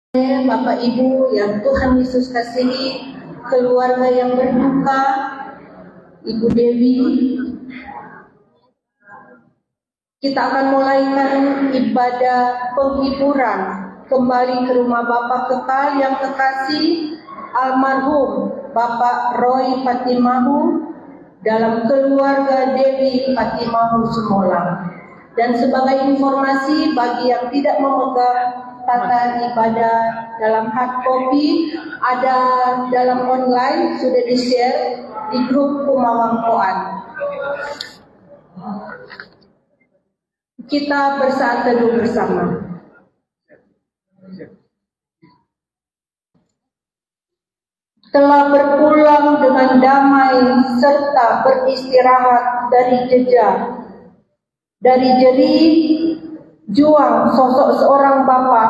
Bapak Ibu yang Tuhan Yesus kasihi, keluarga yang berduka, Ibu Dewi, kita akan mulaikan ibadah penghiburan kembali ke rumah Bapak kekal yang kekasih, almarhum Bapak Roy Patimahu dalam keluarga Dewi Patimahu Sumolang. Dan sebagai informasi bagi yang tidak memegang tata ibadah dalam hard copy, ada dalam online, sudah di-share di grup Kumawang Koan. Kita bersaat teduh bersama. Telah berpulang dengan damai serta beristirahat dari jejak, dari jerih juang sosok seorang bapak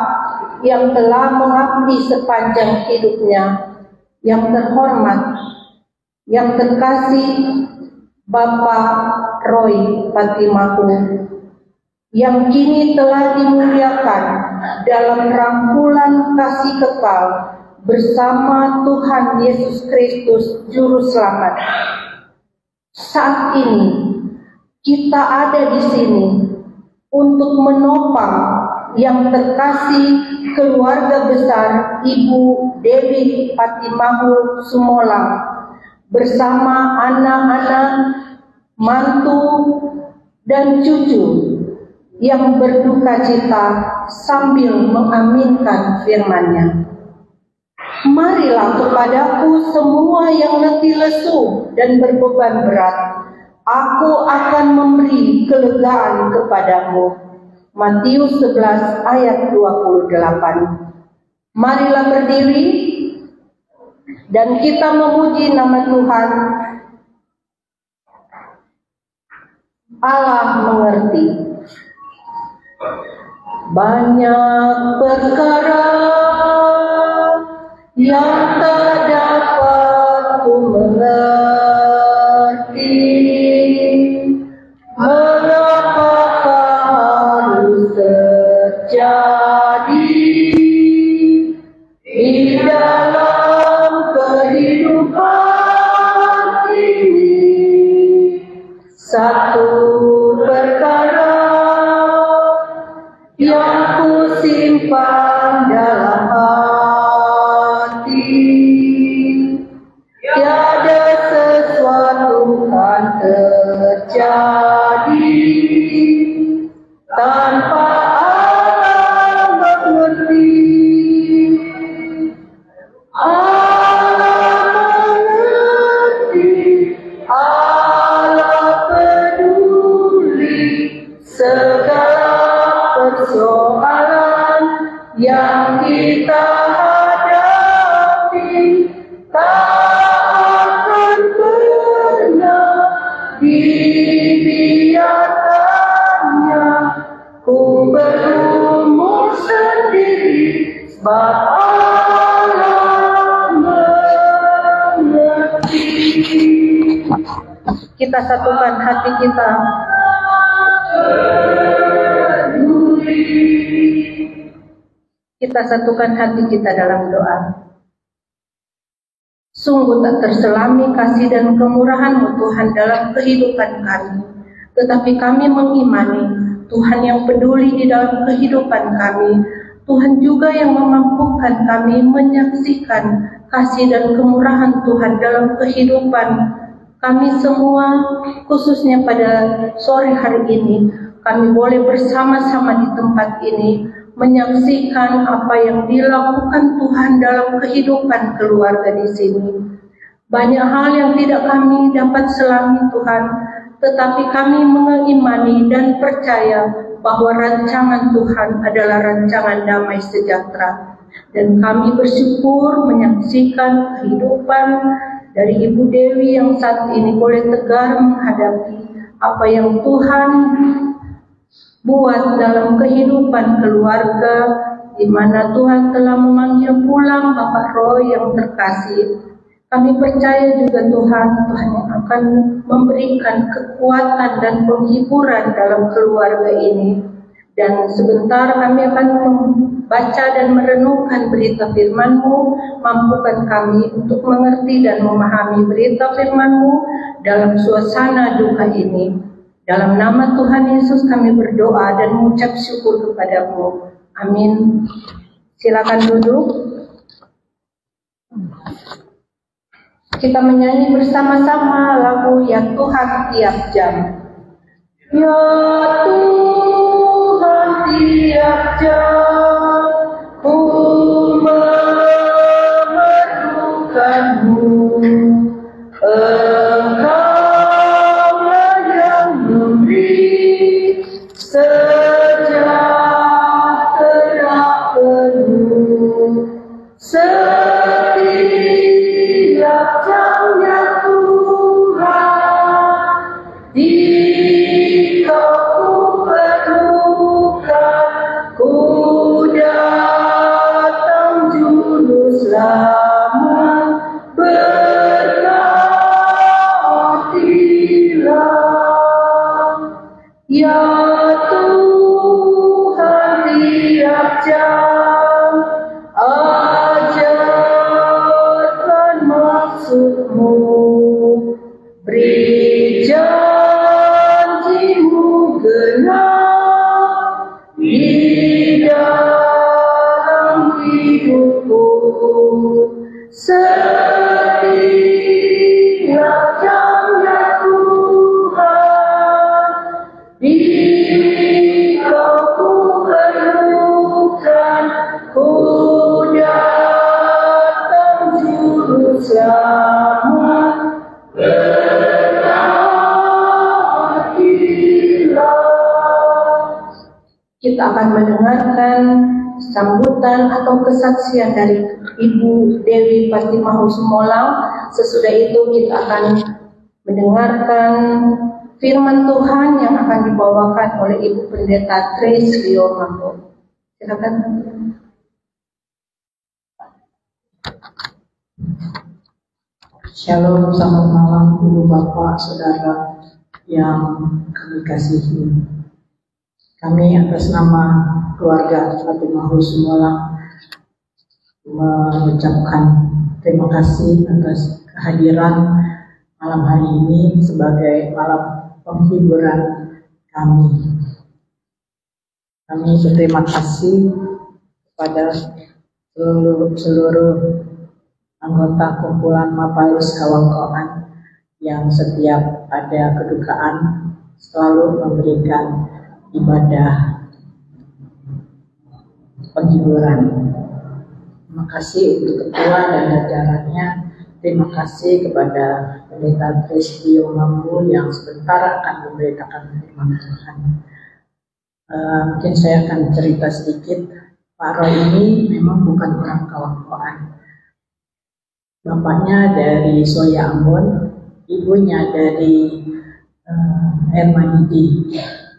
yang telah mengabdi sepanjang hidupnya, yang terhormat, yang terkasih Bapak Roy Patimahu, yang kini telah dimuliakan dalam rangkulan kasih kekal bersama Tuhan Yesus Kristus Juru Selamat. Saat ini kita ada di sini untuk menopang yang terkasih keluarga besar Ibu Dewi Patimahu Sumolang bersama anak-anak, mantu, dan cucu yang berduka cita sambil mengaminkan firman-Nya. Marilah kepadaku semua yang letih lesu dan berbeban berat, aku akan memberi kelegaan kepadamu. Matius 11 ayat 28. Marilah berdiri dan kita memuji nama Tuhan. Allah mengerti. Banyak perkara yang tak dapat ku mengerti. Mengapa harus terjadi di dalam kehidupan ini? Satu perkara yang ku simpan dalam hati, tiada sesuatu kan terjadi tanpa Allah mengerti. Allah mengerti, Allah peduli segala persoalan yang kita hadapi. Tak akan pernah dibiarkannya ku berumur sendiri, sebab Allah mengerti. Kita satukan hati kita. Kita satukan hati kita dalam doa. Sungguh tak terselami kasih dan kemurahan-Mu Tuhan dalam kehidupan kami. Tetapi kami mengimani Tuhan yang peduli di dalam kehidupan kami. Tuhan juga yang memampukan kami menyaksikan kasih dan kemurahan Tuhan dalam kehidupan kami semua, khususnya pada sore hari ini. Kami boleh bersama-sama di tempat ini menyaksikan apa yang dilakukan Tuhan dalam kehidupan keluarga di sini. Banyak hal yang tidak kami dapat selami Tuhan, tetapi kami mengimani dan percaya bahwa rancangan Tuhan adalah rancangan damai sejahtera. Dan kami bersyukur menyaksikan kehidupan dari Ibu Dewi yang saat ini boleh tegar menghadapi apa yang Tuhan buat dalam kehidupan keluarga, di mana Tuhan telah memanggil pulang Bapak Roy yang terkasih. Kami percaya juga Tuhan yang akan memberikan kekuatan dan penghiburan dalam keluarga ini. Dan sebentar kami akan baca dan merenungkan berita firman-Mu. Mampukan kami untuk mengerti dan memahami berita firman-Mu dalam suasana duka ini. Dalam nama Tuhan Yesus kami berdoa dan mengucap syukur kepada-Mu. Amin. Silakan duduk. Kita menyanyi bersama-sama lagu Ya Tuhan Tiap Jam. Ya Tuhan tiap jam ku memerlukan-Mu. Engkaulah yang memberi sejahtera penuh. Setiap jamnya Tuhan, jika ku perlukan, ku datang juru selamat, berkatilah. Ya Tuhan tiap jam, ajarkan maksud-Mu, beri janji-Mu genap di dalam hidupku. Setiap jamnya Tuhan, jika ku perlukan, ku datang juru selamat, berkatilah. Kita akan mendengarkan sambutan atau kesaksian dari Ibu Dewi Fatimah Husumolang. Sesudah itu kita akan mendengarkan firman Tuhan yang akan dibawakan oleh Ibu Pendeta Trace Leo Mambo. Silakan. Shalom, selamat malam Ibu Bapak Saudara yang kami kasihi. Kami atas nama keluarga Fatimah Husumolang mengucapkan terima kasih atas kehadiran malam hari ini sebagai malam penghiburan kami. Kami berterima kasih kepada seluruh anggota kumpulan Mapalus Kawangkoan yang setiap ada kedukaan selalu memberikan ibadah penghiburan. Terima kasih untuk ketua dan jajarannya. Terima kasih kepada Pendeta Trisdio Mambu yang sebentar akan memberitakan firman Tuhan. Mungkin saya akan cerita sedikit. Pak Roy ini memang bukan orang Kawangkoan. Bapaknya dari Soya Ambon, ibunya dari Hermanidi.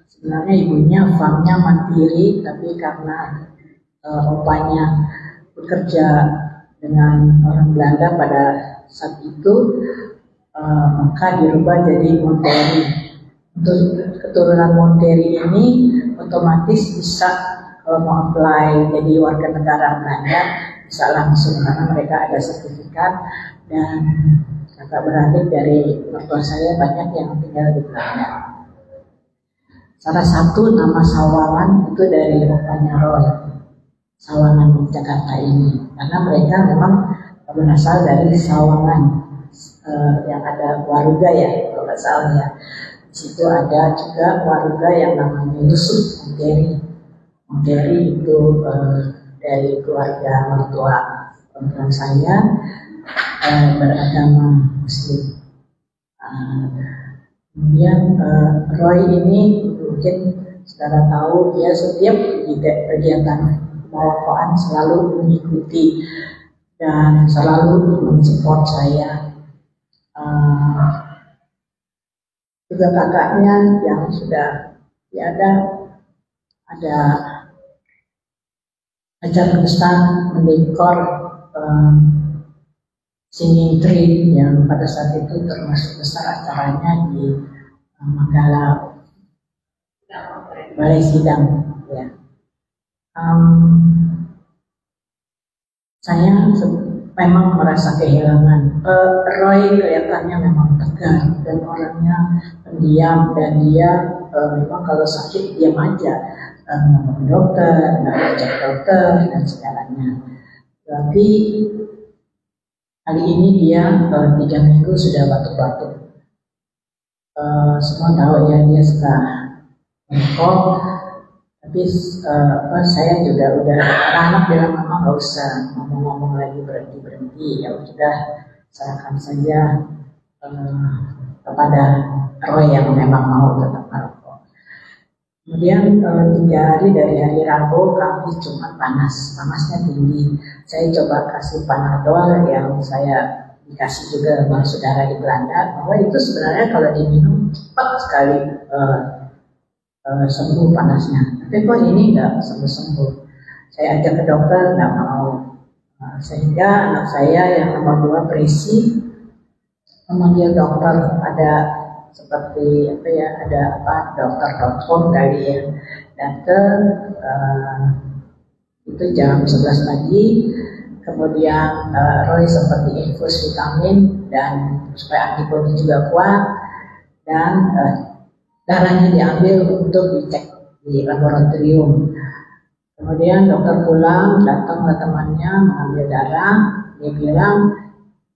Sebenarnya ibunya farmnya mandiri, tapi karena opanya bekerja dengan orang Belanda pada saat itu, maka dirubah jadi Monteri. Untuk keturunan Monteri ini otomatis bisa kalau mau apply jadi warga negara Belanda bisa langsung karena mereka ada sertifikat. Dan kakak beradik dari mertua saya banyak yang tinggal di Belanda. Salah satu nama Sawangan itu dari opanya Roy, Sawangan Jakarta ini, karena mereka memang berasal dari Sawangan yang ada Waruga ya, kalau nggak salah ya. Di situ ada juga Waruga yang namanya Yusuf Monteri. Monteri itu dari keluarga mertua perempuan saya, beragama Muslim. Kemudian Roy ini mungkin saudara tahu dia setiap kegiatan Kawangkoan selalu mengikuti dan selalu mensupport saya. Juga kakaknya yang sudah tiada, ada acara besar mendekor singing tree yang pada saat itu termasuk besar acaranya di Manggala Balai Sidang ya. Saya memang merasa kehilangan. Roy kelihatannya memang tegar dan orangnya pendiam, dan dia memang kalau sakit diam aja, ngomong dokter, nggak ngajak dokter dan segalanya. Tapi kali ini dia 3 minggu sudah batuk-batuk. Semua tahu ya dia suka merokok. Tapi saya juga udah, anak-anak bilang mama nggak usah ngomong-ngomong lagi, berhenti, ya sudah serahkan saja kepada Roy yang memang mau tetap merokok. Kemudian 3 hari dari hari Rabu kami cuma panasnya tinggi. Saya coba kasih Panadol yang saya dikasih juga sama saudara di Belanda, bahwa itu sebenarnya kalau diminum cepat sekali sembuh panasnya. Tapi kok ini nggak sembuh-sembuh. Saya ajak ke dokter, nggak mau. Sehingga anak saya yang nomor 2 Presi memanggil dokter, ada seperti dokter.com kali ya, datang itu jam 11 pagi. Kemudian Roy seperti infus vitamin dan supaya antibodi juga kuat, dan darahnya diambil untuk dicek di laboratorium. Kemudian dokter pulang, datang ke temannya mengambil darah. Dia bilang,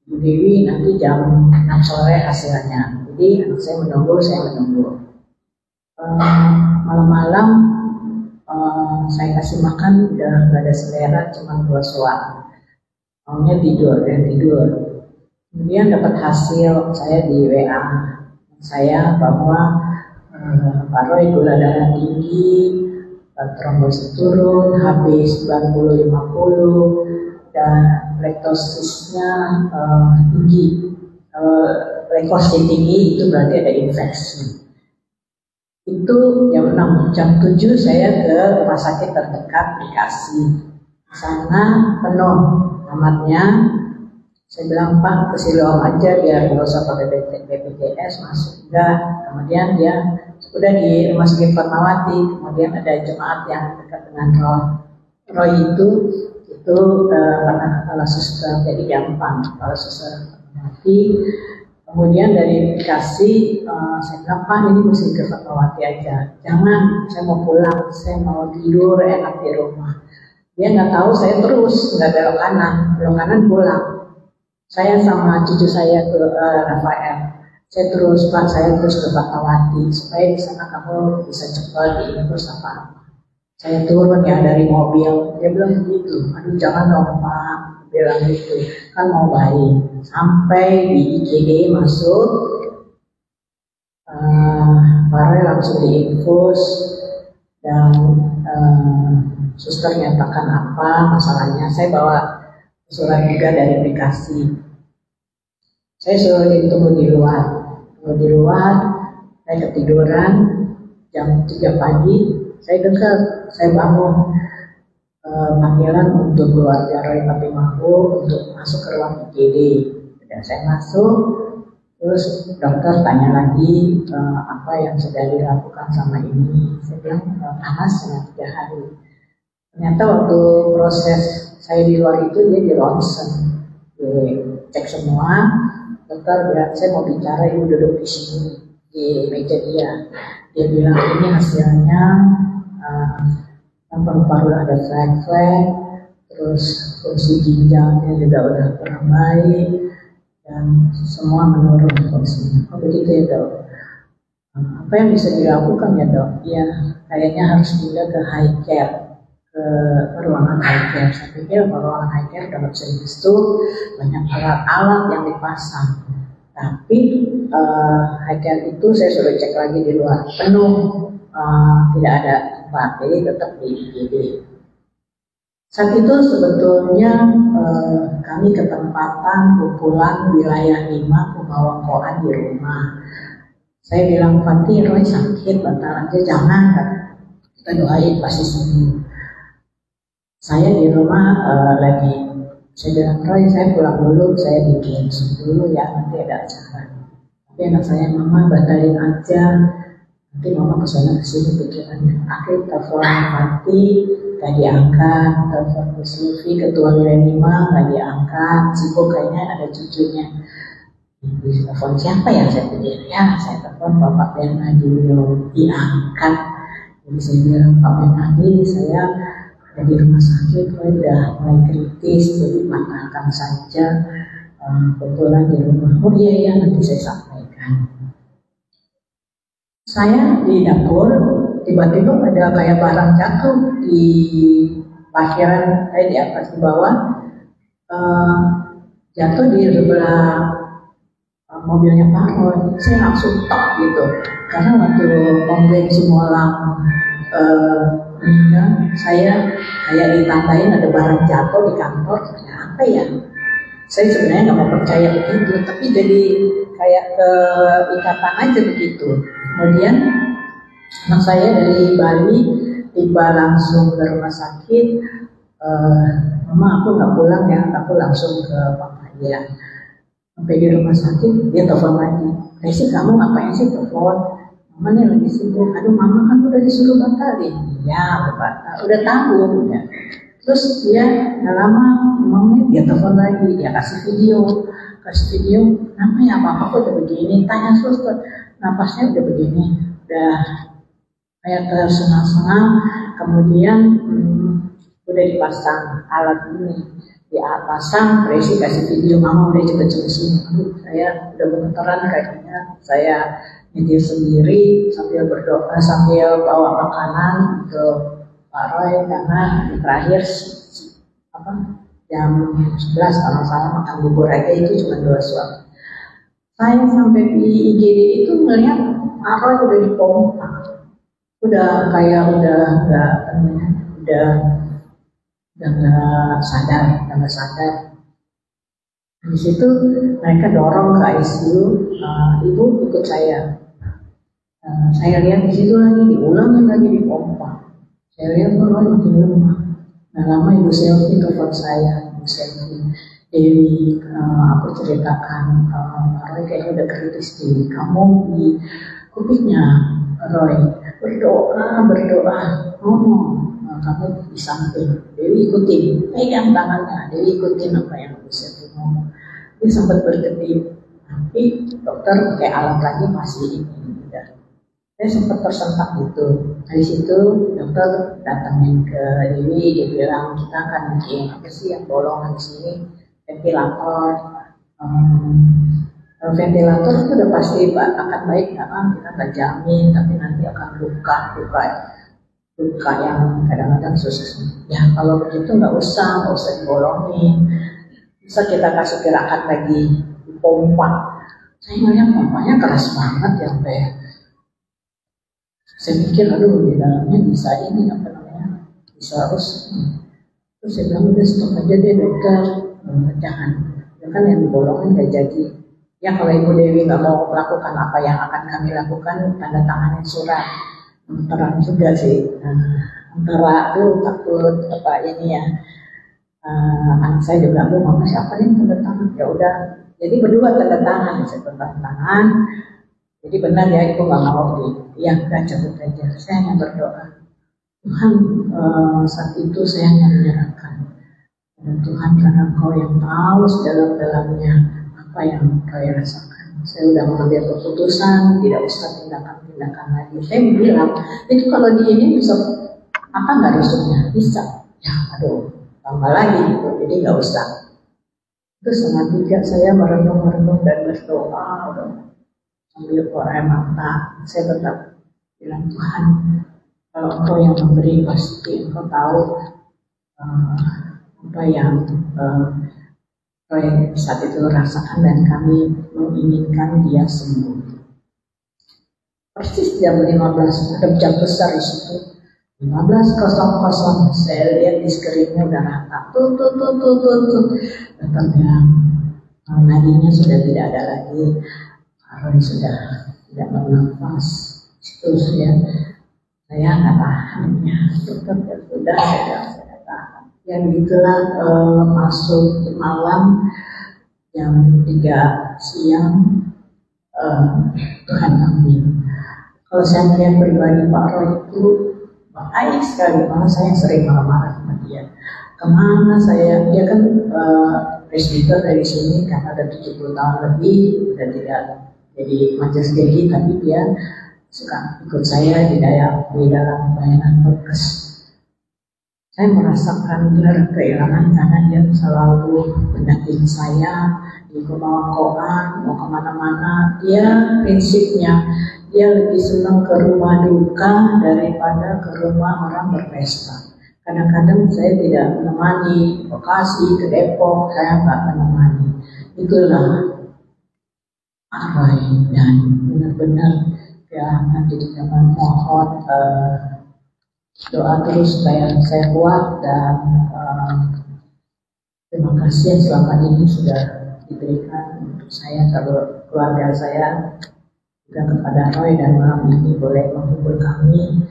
Bu Dewi nanti jam 6 sore hasilnya. Jadi anak saya menunggu. Malam-malam saya kasih makan udah gak ada selera, cuma 2 suap. Maunya tidur. Kemudian dapat hasil saya di WA saya bahwa Pak Roy gula darah tinggi, trombosit turun, HB 90-50, dan lektosisnya tinggi. Leukosit tinggi itu berarti ada infeksi. Itu jam 6, jam 7 saya ke rumah sakit terdekat Bekasi. Sana penuh kamarnya. Saya bilang, Pak, ke Siloam aja biar nggak usah pakai BPJS, masuk enggak. Kemudian dia udah di Rumah Sakit Fatmawati. Kemudian ada jemaat yang dekat dengan Roy itu kalau suster, jadi gampang kalau suster mati. Kemudian dari Bekasi saya bilang, Pak, ini mesti ke Fatmawati aja. Jangan, saya mau pulang, saya mau tidur enak di rumah. Dia nggak tahu saya terus nggak belok kanan pulang. Saya sama cucu saya ke Rafael. Saya terus ke Fatmawati supaya di sana kamu bisa cepat diurus apa. Saya turun ya dari mobil. Dia bilang begitu. Aduh jangan dong Pak, bilang gitu. Kan mau baik. Sampai di IGD masuk, Pak Roy langsung diinfus dan suster nyatakan apa masalahnya. Saya bawa surat juga dari Bekasi. Saya suruh ditunggu di luar. Saya ketiduran. Jam 3 pagi saya dengar, saya bangun panggilan untuk keluarga Roy Patimahu untuk masuk ke ruang IGD. Dan saya masuk, terus dokter tanya lagi apa yang sudah dilakukan sama ini. Saya bilang panas selama 3 hari. Ternyata waktu proses saya di luar itu dia di ronsen, cek semua. Dokter bilang, saya mau bicara, ibu duduk di sini di meja dia. Dia bilang ini hasilnya paru-paru ada flek, terus fungsi ginjalnya juga udah kurang baik dan semua menurun fungsinya. Oh begitu ya dok. Apa yang bisa dilakukan ya dok? Ya kayaknya harus pindah ke high care, ke ruangan high care. Saya pikir ruangan high care udah bisa dibestu, banyak alat-alat yang dipasang. Tapi high care itu saya sudah cek lagi di luar, penuh, tidak ada tempat, jadi tetap di IGD. Saat itu sebetulnya kami ketempatan kumpulan wilayah 5 pembawa koan di rumah. Saya bilang, Fati, Roy sakit, bentar aja, jangan, kita doain pasti sembuh. Saya di rumah saya bilang, Roy, saya pulang dulu, saya bikin sup dulu ya, nanti ada acara. Tapi anak saya, Mama batalin aja, Nanti mama kesana kesini pikirannya. Akhir telepon mati, gak diangkat. Telepon Bu Silvi, ketua Milenima, gak diangkat. Sibuk kayaknya ada cucunya. Di telepon siapa ya? Saya pikir, ya saya telepon Bapak Bernadi, diangkat. Jadi saya bilang, Pak Bernadi, saya ada di rumah sakit, saya udah mulai kritis, jadi matangkan saja. Kebetulan di rumah. Oh iya, nanti saya sampaikan. Saya di dapur, tiba-tiba ada kayak barang jatuh di parkiran saya di atas di bawah, jatuh di sebelah mobilnya Pak Roy. Saya langsung tok gitu, karena waktu Om Ben Simolang meninggal, saya kayak ditandain ada barang jatuh di kantor. Apa ya? Saya sebenarnya nggak mau percaya begitu, tapi jadi kayak keikatan aja begitu. Kemudian anak saya dari Bali tiba langsung ke rumah sakit. Mama, aku nggak pulang ya, aku langsung ke Papa ya. Sampai di rumah sakit dia telepon lagi. Resi, kamu ngapain sih telepon? Mama nih lagi sibuk. Aduh, mama kan udah disuruh batalin. Ya, udah tahu ya. Terus dia nggak lama, memangnya dia telepon lagi, dia kasih video, namanya apa kok udah begini, tanya suster, napasnya udah begini, udah kayak tersengal-sengal, kemudian udah dipasang alat ini, dipasang, Resi kasih video, mama udah cepet-cepet sini, aduh saya udah gemeteran kayaknya, saya nyetir sendiri sambil berdoa, sambil bawa makanan ke Pak Roy, karena terakhir jam 11 kalau salah makan bubur aja itu cuma 2 suap. Saya sampai di IGD itu melihat Pak Roy udah dipompa, udah kayak udah nggak sadar. Di situ mereka dorong ke ICU, ibu ikut saya. Saya lihat di situ lagi diulangin lagi dipompa. Saya lihat Pak Roy makin lemah. Nah lama Ibu Selvi telepon saya, Ibu Selvi, Dewi, aku ceritakan Pak Roy kayaknya udah kritis Dewi, kamu di kupingnya Roy berdoa, kamu di samping, Dewi ikutin, pegang tangannya, Dewi ikutin apa yang Ibu Selvi ngomong. Dia sempat berkedip, tapi dokter pakai alat lagi masih ini. Saya sempat tersentak gitu. Dari situ dokter datangin ke Dewi, dia bilang kita akan bikin apa sih yang bolong di sini, ventilator. Ventilator itu udah pasti akan baik, karena kita nggak jamin, tapi nanti akan luka yang kadang-kadang susah. Ya kalau begitu nggak usah dibolongin. Bisa kita kasih gerakan lagi, pompa. Saya ngeliat pompanya keras banget ya Mbak. Saya pikir, aduh di dalamnya bisa ini bisa harus. Terus saya bilang udah stop aja deh dokter, jangan yang dibolongin nggak jadi. Ya kalau Ibu Dewi nggak mau melakukan apa yang akan kami lakukan, tanda tanganin surat. Terang juga sih, antara takut apa ini ya. Anak saya juga bilang, mama siapa nih tanda tangan? Ya udah, jadi berdua tanda tangan, saya tanda tangan. Jadi benar ya, Ibu nggak mau ya udah cabut aja. Saya hanya berdoa, Tuhan saat itu saya hanya menyerahkan. Dan Tuhan karena Engkau yang tahu sedalam-dalamnya apa yang Engkau rasakan. Saya sudah mengambil keputusan, tidak usah tindakan-tindakan lagi. Saya bilang, itu kalau di ini bisa apa nggak rusuknya? Bisa. Ya aduh, tambah lagi gitu. Jadi nggak usah. Terus 2:30 saya merenung dan berdoa. Sambil air mata, saya tetap bilang Tuhan, kalau Engkau yang memberi pasti Engkau tahu apa yang Roy saat itu rasakan dan kami menginginkan dia sembuh. Persis jam 15, ada jam besar di situ. 15.00, saya lihat di screen-nya udah rata. Tut. Dokter bilang, nadinya sudah tidak ada lagi. Roy sudah tidak bernafas. Terus ya, saya nggak tahan ya. Dokter ya sudah, saya tahan. Ya begitulah masuk malam jam 3 siang Tuhan ambil. Kalau saya melihat pribadi Pak Roy itu baik sekali, malah saya sering marah-marah sama dia. Kemana saya, dia kan presbiter dari sini karena ada 70 tahun lebih, udah tidak jadi majelis tinggi, tapi dia suka ikut saya di dalam pelayanan podcast. Saya merasakan kehilangan karena dia selalu mendampingi saya di kemauan mau kemana-mana. Dia prinsipnya dia lebih senang ke rumah duka daripada ke rumah orang berpesta. Kadang-kadang saya tidak menemani Bekasi ke Depok, saya nggak menemani. Itulah Roy, dan benar-benar ya nanti kita mohon doa terus supaya saya kuat, dan terima kasih yang selama ini sudah diberikan untuk saya, kalau keluarga saya juga kepada Roy, dan malam ini boleh menghibur kami.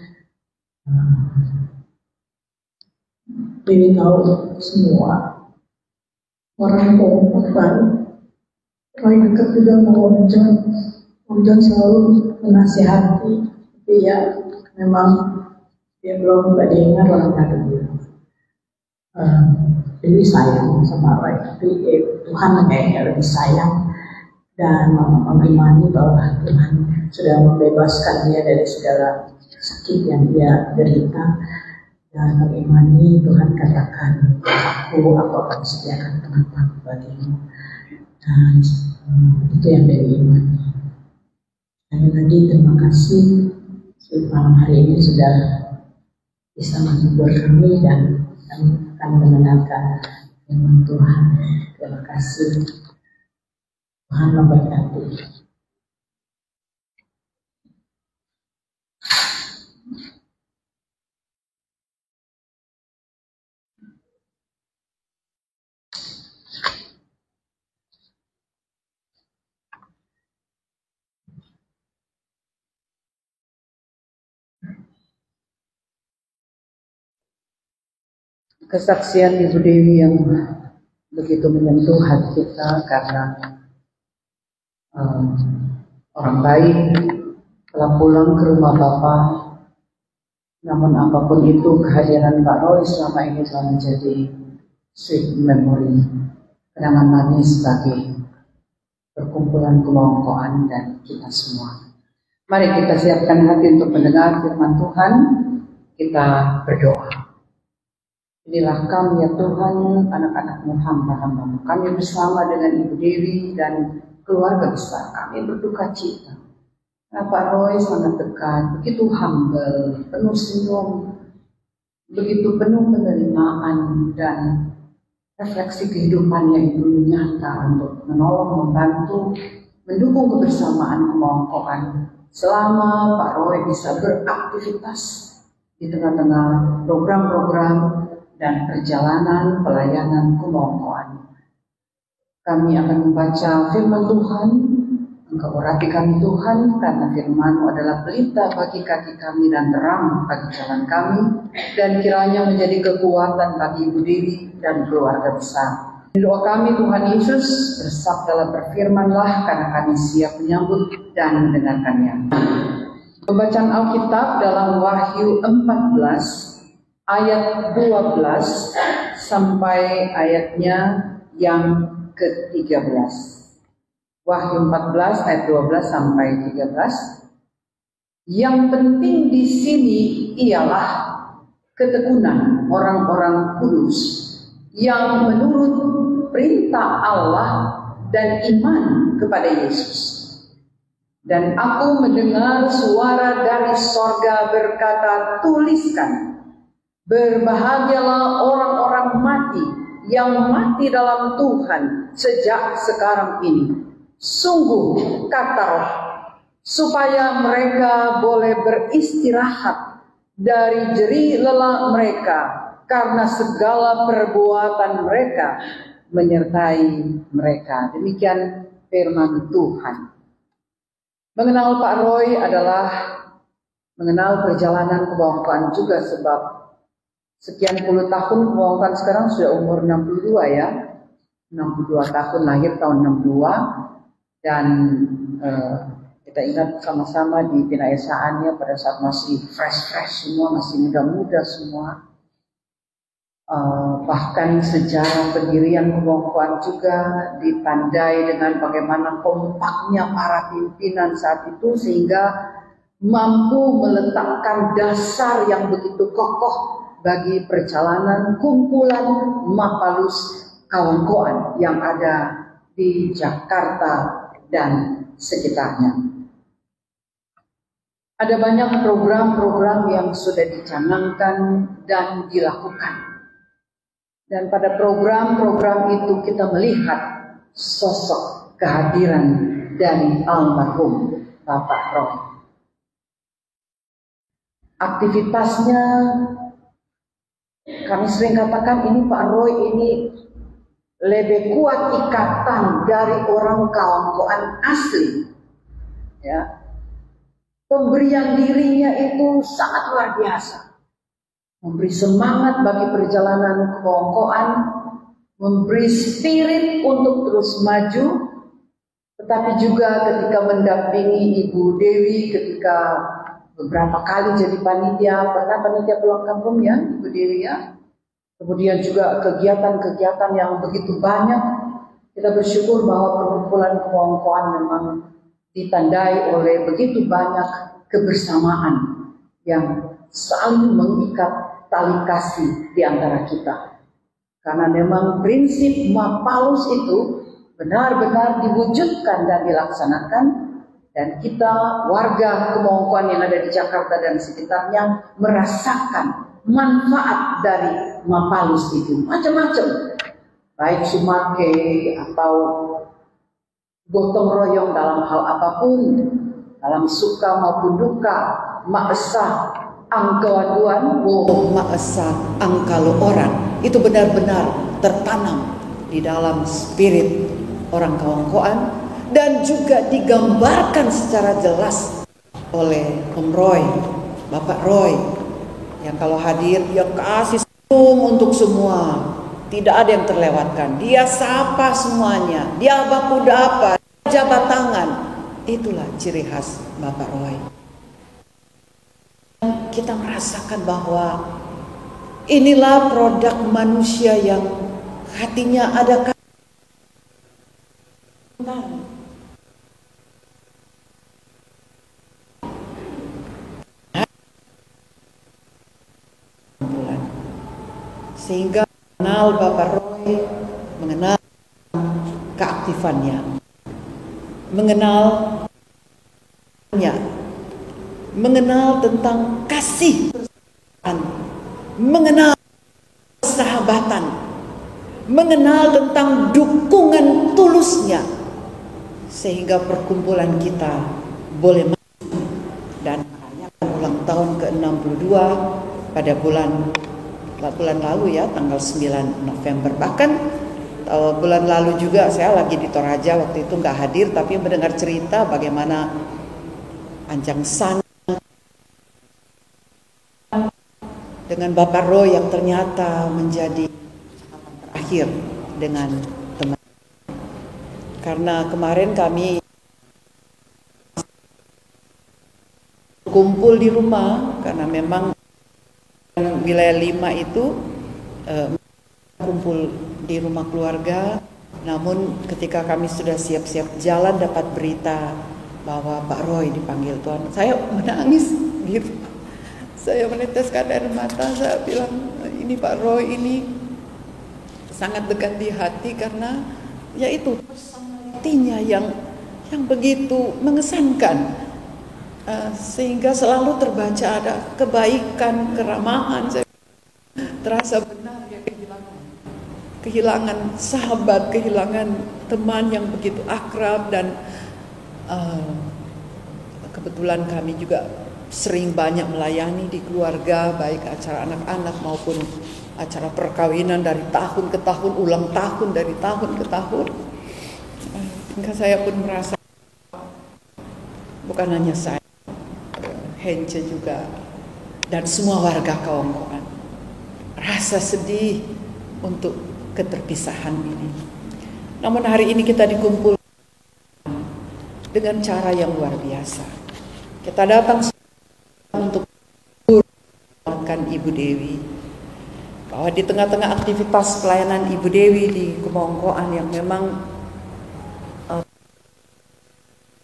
Ini tahu semua orang kompak Roy dekat juga mau Om John selalu menasihati, tapi ya memang dia belum pada ingat orang kado bilang. Jadi sayang sama Roy, tapi Tuhan kayaknya lebih sayang dan mengimani bahwa Tuhan sudah membebaskan dia dari segala sakit yang dia derita, dan mengimani Tuhan katakan, aku akan sediakan tempat bagimu. Dan itu yang dari imani. Dan tadi terima kasih malam hari ini sudah bisa menghibur kami dan akan mendengarkan firman Tuhan. Terima kasih. Tuhan memberkati. Kesaksian Ibu Dewi yang begitu menyentuh hati kita, karena orang baik telah pulang ke rumah Bapa. Namun apapun itu, kehadiran Pak Roy selama ini telah menjadi sweet memory, kenangan manis bagi perkumpulan Kemongkoan dan kita semua. Mari kita siapkan hati untuk mendengar firman Tuhan. Kita berdoa. Inilah kami ya Tuhan, anak-anak-Mu, hamba-hamba-Mu. Kami bersama dengan Ibu Dewi dan keluarga besar kami berduka cita. Pak Roy sangat dekat, begitu humble, penuh senyum, begitu penuh penerimaan dan refleksi kehidupannya itu nyata untuk menolong, membantu, mendukung kebersamaan Kemongkoan selama Pak Roy bisa beraktivitas di tengah-tengah program-program dan perjalanan pelayanan Kemongkoan. Kami akan membaca firman Tuhan. Engkau urati kami Tuhan, karena firman-Mu adalah pelita bagi kaki kami dan terang bagi jalan kami, dan kiranya menjadi kekuatan bagi Ibu Dewi dan keluarga besar. Doa kami Tuhan Yesus, bersabdalah, berfirmanlah, karena kami siap menyambut dan mendengarkannya. Pembacaan Alkitab dalam Wahyu 14 ayat 12 sampai ayatnya yang ke-13. Wahyu 14 ayat 12 sampai 13. Yang penting di sini ialah ketekunan orang-orang kudus yang menurut perintah Allah dan iman kepada Yesus. Dan aku mendengar suara dari sorga berkata, tuliskan, berbahagialah orang-orang mati yang mati dalam Tuhan sejak sekarang ini. Sungguh, kata Roh, supaya mereka boleh beristirahat dari jerih lelah mereka, karena segala perbuatan mereka menyertai mereka. Demikian firman Tuhan. Mengenal Pak Roy adalah mengenal perjalanan Kemongkoan juga, sebab sekian puluh tahun Kemongkoan sekarang sudah umur 62 ya. 62 tahun, lahir tahun 62. Dan Kita ingat sama-sama di pinaesaannya pada saat masih fresh semua, masih muda-muda semua. Bahkan sejarah pendirian Kemongkoan juga ditandai dengan bagaimana kompaknya para pimpinan saat itu sehingga mampu meletakkan dasar yang begitu kokoh bagi perjalanan kumpulan Mapalus Kawangkoan yang ada di Jakarta dan sekitarnya. Ada banyak program-program yang sudah dicanangkan dan dilakukan. Dan pada program-program itu kita melihat sosok kehadiran dari almarhum Bapak Roy. Aktivitasnya, kami sering katakan ini Pak Roy ini lebih kuat ikatan dari orang Kawangkoan asli. Ya. Pemberian dirinya itu sangat luar biasa. Memberi semangat bagi perjalanan Kawangkoan, memberi spirit untuk terus maju, tetapi juga ketika mendampingi Ibu Dewi ketika beberapa kali jadi panitia, pernah panitia pulang kampung ya Ibu Dewi ya. Kemudian juga kegiatan-kegiatan yang begitu banyak. Kita bersyukur bahwa perkumpulan Kawangkoan memang ditandai oleh begitu banyak kebersamaan yang saling mengikat tali kasih di antara kita. Karena memang prinsip Mapalus itu benar-benar diwujudkan dan dilaksanakan, dan kita warga Kemongkoan yang ada di Jakarta dan sekitarnya merasakan manfaat dari Mapalus itu macam-macam, baik sumake atau gotong royong dalam hal apapun, dalam suka maupun duka, maesah angkawaduan, maesah angkalo orang, itu benar-benar tertanam di dalam spirit orang Kawangkoan dan juga digambarkan secara jelas oleh Om Roy, Bapak Roy, yang kalau hadir dia kasih senyum untuk semua. Tidak ada yang terlewatkan. Dia sapa semuanya. Dia baku dapat, jabat tangan. Itulah ciri khas Bapak Roy. Kita merasakan bahwa inilah produk manusia yang hatinya ada sehingga mengenal Bapak Roy, mengenal keaktifannya, mengenal tentang kasih, mengenal persahabatan, mengenal tentang dukungan tulusnya, sehingga perkumpulan kita boleh maju dan merayakan ulang tahun ke-62 pada bulan lalu ya, tanggal 9 November. Bahkan bulan lalu juga saya lagi di Toraja, waktu itu nggak hadir, tapi mendengar cerita bagaimana Anjang San dengan Bapak Roy yang ternyata menjadi terakhir dengan teman. Karena kemarin kami kumpul di rumah, karena memang wilayah 5 itu kumpul di rumah keluarga. Namun ketika kami sudah siap-siap jalan dapat berita bahwa Pak Roy dipanggil Tuhan, saya menangis gitu. Saya meneteskan air mata, saya bilang ini Pak Roy ini sangat dekat di hati karena yaitu personalitinya yang begitu mengesankan. Sehingga selalu terbaca ada kebaikan, keramahan. Saya terasa benar ya kehilangan sahabat, kehilangan teman yang begitu akrab. Dan kebetulan kami juga sering banyak melayani di keluarga, baik acara anak-anak maupun acara perkawinan dari tahun ke tahun, ulang tahun dari tahun ke tahun. Sehingga saya pun merasa bukan hanya saya, Hence juga dan semua warga Kawangkoan rasa sedih untuk keterpisahan ini. Namun hari ini kita dikumpulkan dengan cara yang luar biasa. Kita datang untuk menguatkan Ibu Dewi, bahwa di tengah-tengah aktivitas pelayanan Ibu Dewi di Kemongkoan yang memang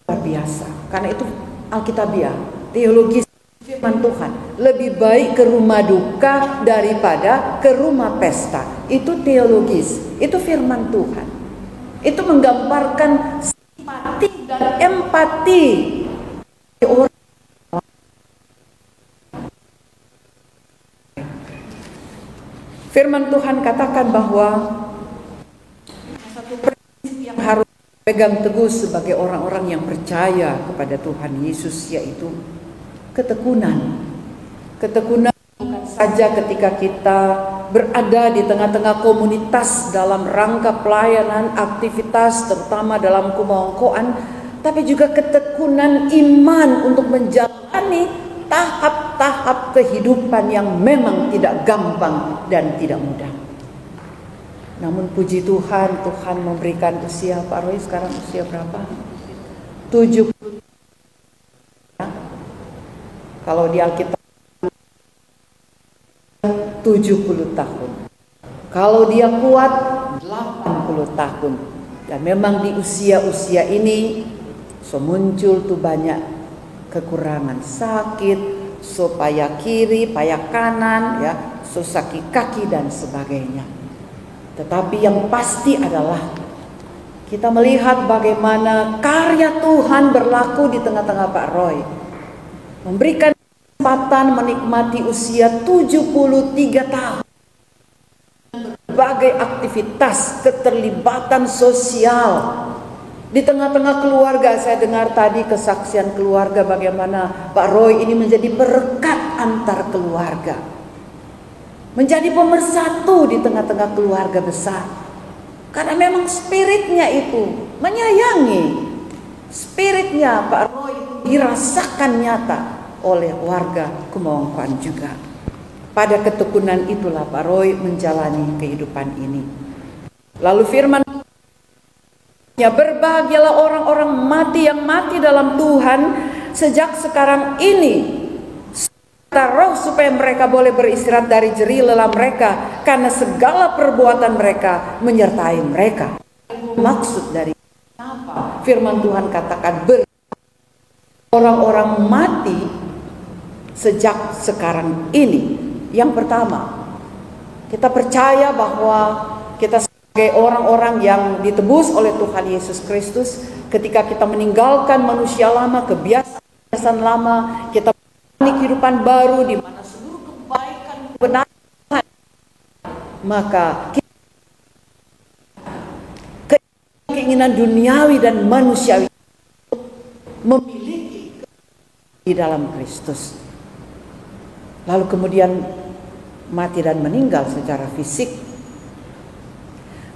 luar biasa, karena itu alkitabiah, teologis, firman Tuhan, lebih baik ke rumah duka daripada ke rumah pesta. Itu teologis, itu firman Tuhan. Itu menggambarkan simpati dan empati orang. Firman Tuhan katakan bahwa satu prinsip yang harus pegang teguh sebagai orang-orang yang percaya kepada Tuhan Yesus, yaitu ketekunan. Ketekunan bukan saja ketika kita berada di tengah-tengah komunitas dalam rangka pelayanan, aktivitas terutama dalam kemongkoan, tapi juga ketekunan iman untuk menjalani tahap-tahap kehidupan yang memang tidak gampang dan tidak mudah. Namun puji Tuhan, Tuhan memberikan usia. Pak Roy sekarang usia berapa? 70. Kalau di Alkitab 70 tahun. Kalau dia kuat 80 tahun. Dan memang di usia-usia ini muncul tuh banyak kekurangan, sakit, payah kiri, payah kanan, ya, sakit kaki dan sebagainya. Tetapi yang pasti adalah kita melihat bagaimana karya Tuhan berlaku di tengah-tengah Pak Roy, memberikan kesempatan menikmati usia 73 tahun, berbagai aktivitas, keterlibatan sosial di tengah-tengah keluarga. Saya dengar tadi kesaksian keluarga bagaimana Pak Roy ini menjadi berkat antar keluarga, menjadi pemersatu di tengah-tengah keluarga besar. Karena memang spiritnya itu menyayangi. Spiritnya Pak Roy dirasakan nyata oleh warga Kemongkoan juga. Pada ketekunan itulah Pak Roy menjalani kehidupan ini. Lalu firman, ya, berbahagialah orang-orang mati yang mati dalam Tuhan sejak sekarang ini, roh, supaya mereka boleh beristirahat dari jerih lelah mereka, karena segala perbuatan mereka menyertai mereka. Maksud dari apa? Firman Tuhan katakan orang-orang mati sejak sekarang ini. Yang pertama, kita percaya bahwa kita sebagai orang-orang yang ditebus oleh Tuhan Yesus Kristus, ketika kita meninggalkan manusia lama, kebiasaan lama, kita kehidupan baru di mana seluruh kebaikan kebenaran, maka keinginan duniawi dan manusiawi memiliki di dalam Kristus, lalu kemudian mati dan meninggal secara fisik.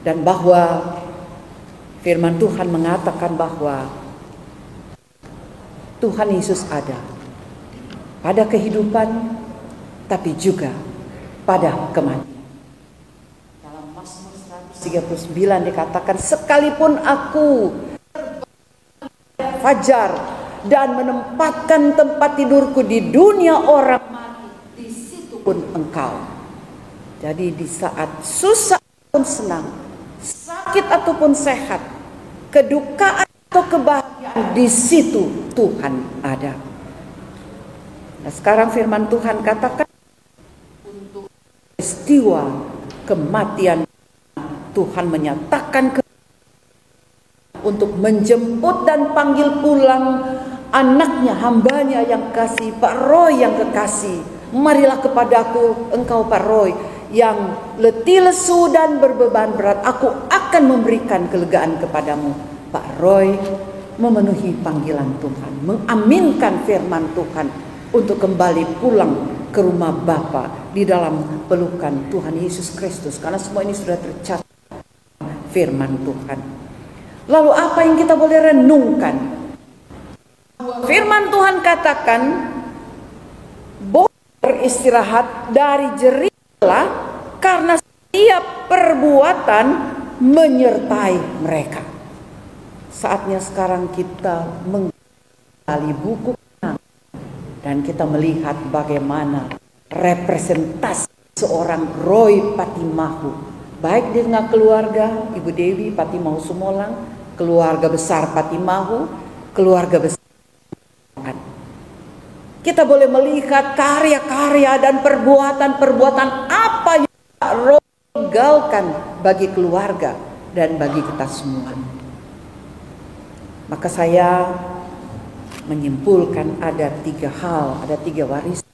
Dan bahwa firman Tuhan mengatakan bahwa Tuhan Yesus ada pada kehidupan, tapi juga pada kematian. Dalam Mazmur 139 dikatakan, sekalipun aku fajar dan menempatkan tempat tidurku di dunia orang mati, di situ pun engkau. Jadi di saat susah ataupun senang, sakit ataupun sehat, kedukaan atau kebahagiaan, di situ Tuhan ada. Nah, sekarang firman Tuhan katakan untuk peristiwa kematian, Tuhan menyatakan untuk menjemput dan panggil pulang anaknya, hambanya yang kasih, Pak Roy yang kekasih. Marilah kepadaku engkau Pak Roy yang letih lesu dan berbeban berat, aku akan memberikan kelegaan kepadamu. Pak Roy memenuhi panggilan Tuhan, mengaminkan firman Tuhan untuk kembali pulang ke rumah Bapa di dalam pelukan Tuhan Yesus Kristus, karena semua ini sudah tercatat firman Tuhan. Lalu apa yang kita boleh renungkan? Firman Tuhan katakan boleh beristirahat dari jerih lelah karena setiap perbuatan menyertai mereka. Saatnya sekarang kita menggali buku dan kita melihat bagaimana representasi seorang Roy Patimahu, baik di tengah keluarga Ibu Dewi Patimahu Sumolang, keluarga besar Patimahu, keluarga besar. Kita boleh melihat karya-karya dan perbuatan-perbuatan apa yang Roy tinggalkan bagi keluarga dan bagi kita semua. Maka saya menyimpulkan ada 3 hal, ada 3 warisan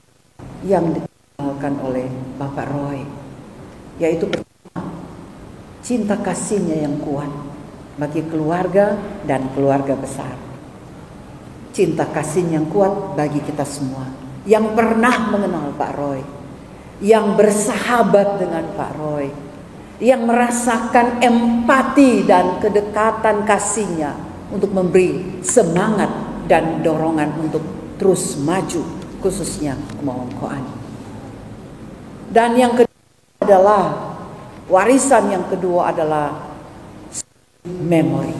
yang ditinggalkan oleh Bapak Roy, yaitu pertama, cinta kasihnya yang kuat bagi keluarga dan keluarga besar. Cinta kasih yang kuat bagi kita semua yang pernah mengenal Pak Roy, yang bersahabat dengan Pak Roy, yang merasakan empati dan kedekatan kasihnya untuk memberi semangat dan dorongan untuk terus maju, khususnya kemauan. Dan yang kedua adalah warisan yang kedua adalah memori,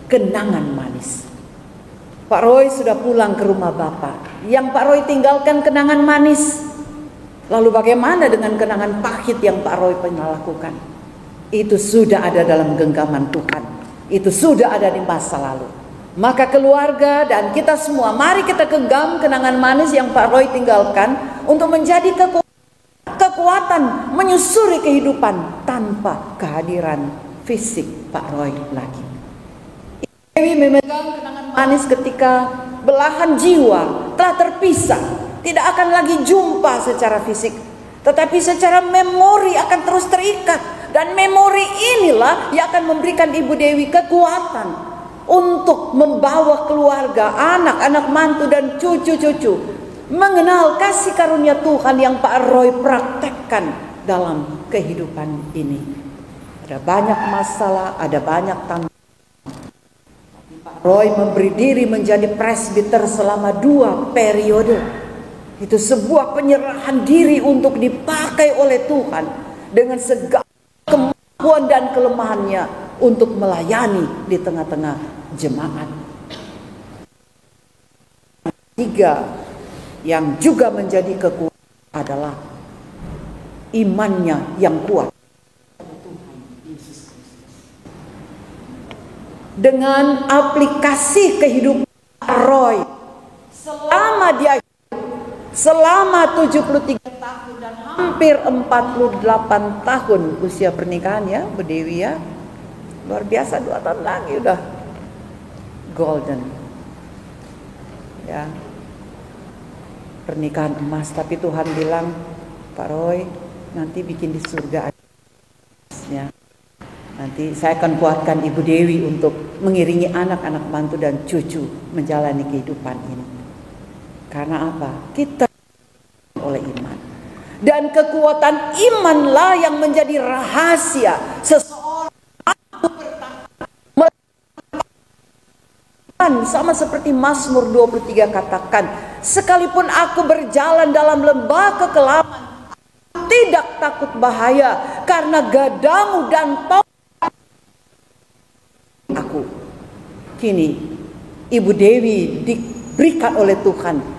kenangan manis. Pak Roy sudah pulang ke rumah Bapak. Yang Pak Roy tinggalkan kenangan manis. Lalu bagaimana dengan kenangan pahit yang Pak Roy pernah lakukan? Itu sudah ada dalam genggaman Tuhan. Itu sudah ada di masa lalu. Maka keluarga dan kita semua, mari kita genggam kenangan manis yang Pak Roy tinggalkan untuk menjadi kekuatan menyusuri kehidupan tanpa kehadiran fisik Pak Roy lagi. Dewi memegang kenangan manis ketika belahan jiwa telah terpisah, tidak akan lagi jumpa secara fisik, tetapi secara memori akan terus terikat. Dan memori inilah yang akan memberikan Ibu Dewi kekuatan untuk membawa keluarga, anak-anak mantu dan cucu-cucu mengenal kasih karunia Tuhan yang Pak Roy praktekkan dalam kehidupan ini. Ada banyak masalah, ada banyak tantangan. Roy memberi diri menjadi presbiter selama 2 periode. Itu sebuah penyerahan diri untuk dipakai oleh Tuhan dengan segala kemampuan dan kelemahannya untuk melayani di tengah-tengah jemaat. 3 yang juga menjadi kekuatan adalah imannya yang kuat. Dengan aplikasi kehidupan Roy selama dia selama 73 tahun dan hampir 48 tahun usia pernikahan ya Bu Dewi ya, luar biasa. 2 tahun lagi udah golden ya, pernikahan emas. Tapi Tuhan bilang, Pak Roy nanti bikin di surga ya. Nanti saya akan kuatkan Ibu Dewi untuk mengiringi anak-anak mantu dan cucu menjalani kehidupan ini. Karena apa? Kita oleh iman. Dan kekuatan imanlah yang menjadi rahasia seseorang bertahan. Sama seperti Mazmur 23 katakan, sekalipun aku berjalan dalam lembah kekelaman, tidak takut bahaya, karena gadamu dan tongkat aku. Kini Ibu Dewi diberikan oleh Tuhan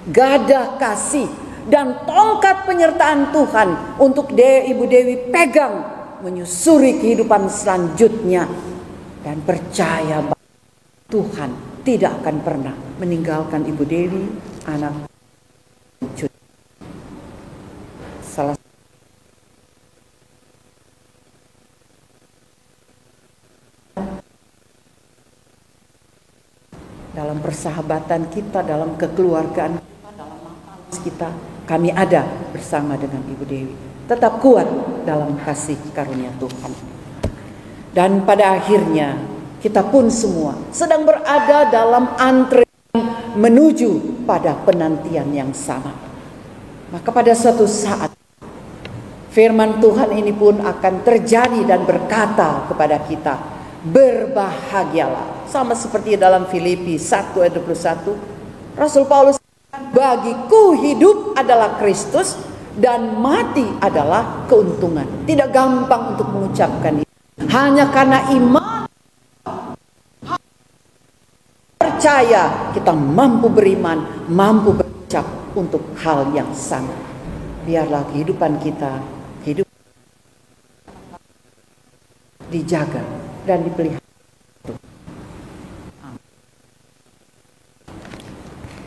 gada kasih dan tongkat penyertaan Tuhan untuk Ibu Dewi pegang menyusuri kehidupan selanjutnya, dan percaya bahwa Tuhan tidak akan pernah meninggalkan Ibu Dewi, anak cucu. Salah dalam persahabatan kita, dalam kekeluargaan kita, dalam mapalis kita, kami ada bersama dengan Ibu Dewi. Tetap kuat dalam kasih karunia Tuhan. Dan pada akhirnya kita pun semua sedang berada dalam antrean menuju pada penantian yang sama. Maka pada suatu saat firman Tuhan ini pun akan terjadi dan berkata kepada kita, berbahagialah. Sama seperti dalam Filipi 1 ayat 21, Rasul Paulus, bagiku hidup adalah Kristus dan mati adalah keuntungan. Tidak gampang untuk mengucapkan ini. Hanya karena iman percaya, kita mampu beriman, mampu berucap untuk hal yang sama. Biarlah kehidupan kita hidup dijaga dan dipelihara.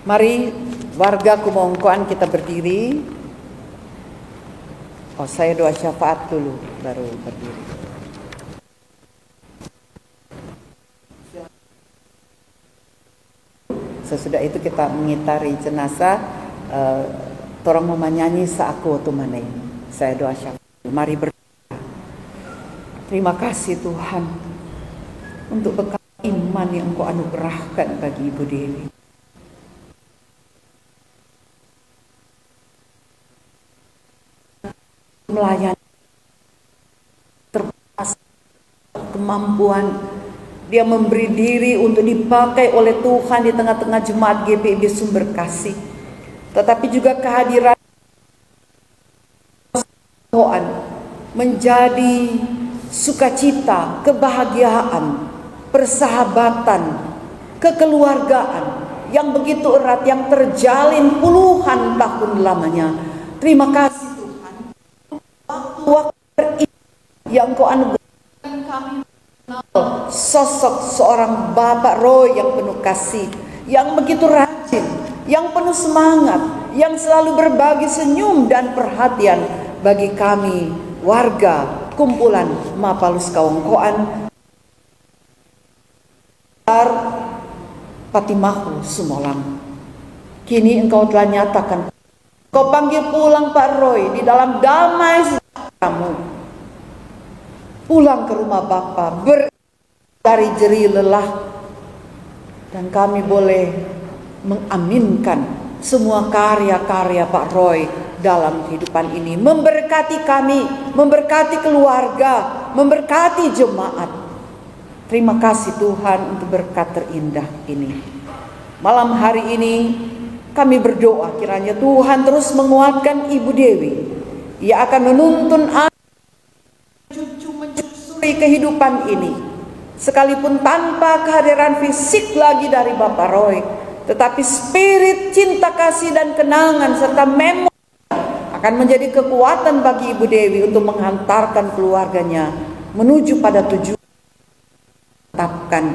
Mari warga Kumongkoan kita berdiri. Oh, saya doa syafaat dulu baru berdiri. Sesudah itu kita mengitari jenazah. Torang mau menyanyi Saaku Tumane. Saya doa syafaat. Mari berdoa. Terima kasih Tuhan untuk bekal iman yang Engkau anugerahkan bagi Ibu Dewi. Melayani terbatas kemampuan, dia memberi diri untuk dipakai oleh Tuhan di tengah-tengah jemaat GPIB Sumber Kasih. Tetapi juga kehadiran Tuhan menjadi sukacita, kebahagiaan, persahabatan, kekeluargaan yang begitu erat, yang terjalin puluhan tahun lamanya. Terima kasih Tuhan, waktu yang Kau anugerahkan kami mengenal sosok seorang Bapak Roy yang penuh kasih, yang begitu rajin, yang penuh semangat, yang selalu berbagi senyum dan perhatian bagi kami warga kumpulan Mapalus Kawongkoan Patimahu Sumolang. Kini Engkau telah nyatakan, Kau panggil pulang Pak Roy di dalam damai kamu. Pulang ke rumah Bapa dari jerih lelah, dan kami boleh mengaminkan semua karya-karya Pak Roy dalam kehidupan ini, memberkati kami, memberkati keluarga, memberkati jemaat. Terima kasih Tuhan untuk berkat terindah ini. Malam hari ini kami berdoa kiranya Tuhan terus menguatkan Ibu Dewi. Ia akan menuntun cucu menyusuri kehidupan ini, sekalipun tanpa kehadiran fisik lagi dari Bapak Roy, tetapi spirit, cinta kasih dan kenangan serta memori akan menjadi kekuatan bagi Ibu Dewi untuk menghantarkan keluarganya menuju pada tujuan tetapkan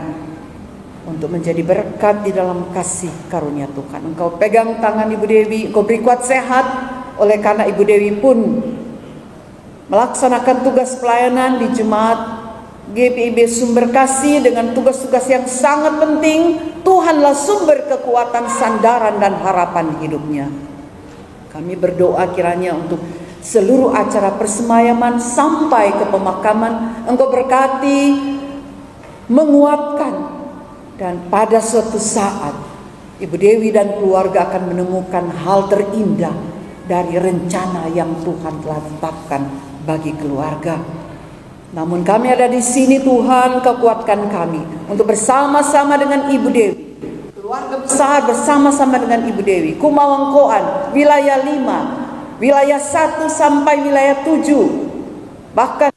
untuk menjadi berkat di dalam kasih karunia Tuhan. Engkau pegang tangan Ibu Dewi, Engkau beri kuat sehat, oleh karena Ibu Dewi pun melaksanakan tugas pelayanan di jemaat GPIB Sumber Kasih dengan tugas-tugas yang sangat penting. Tuhanlah sumber kekuatan, sandaran dan harapan hidupnya. Kami berdoa kiranya untuk seluruh acara persemayaman sampai ke pemakaman, Engkau berkati, menguatkan, dan pada suatu saat Ibu Dewi dan keluarga akan menemukan hal terindah dari rencana yang Tuhan telah tetapkan bagi keluarga. Namun kami ada di sini Tuhan, kekuatkan kami untuk bersama-sama dengan Ibu Dewi, keluarga besar bersama-sama dengan Ibu Dewi, Kumawangkoan, wilayah 5, wilayah 1 sampai wilayah 7, bahkan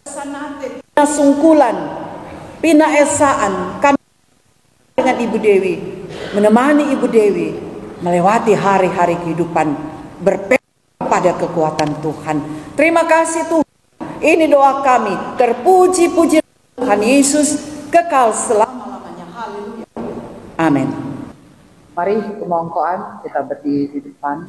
Sanate, Pina Sungkulan, Pina Esaan, kami dengan Ibu Dewi, menemani Ibu Dewi melewati hari-hari kehidupan berpegang pada kekuatan Tuhan. Terima kasih Tuhan. Ini doa kami. Terpuji-puji Tuhan Yesus kekal selama-lamanya. Haleluya. Amin. Mari Kumongkoan kita berdiri di depan.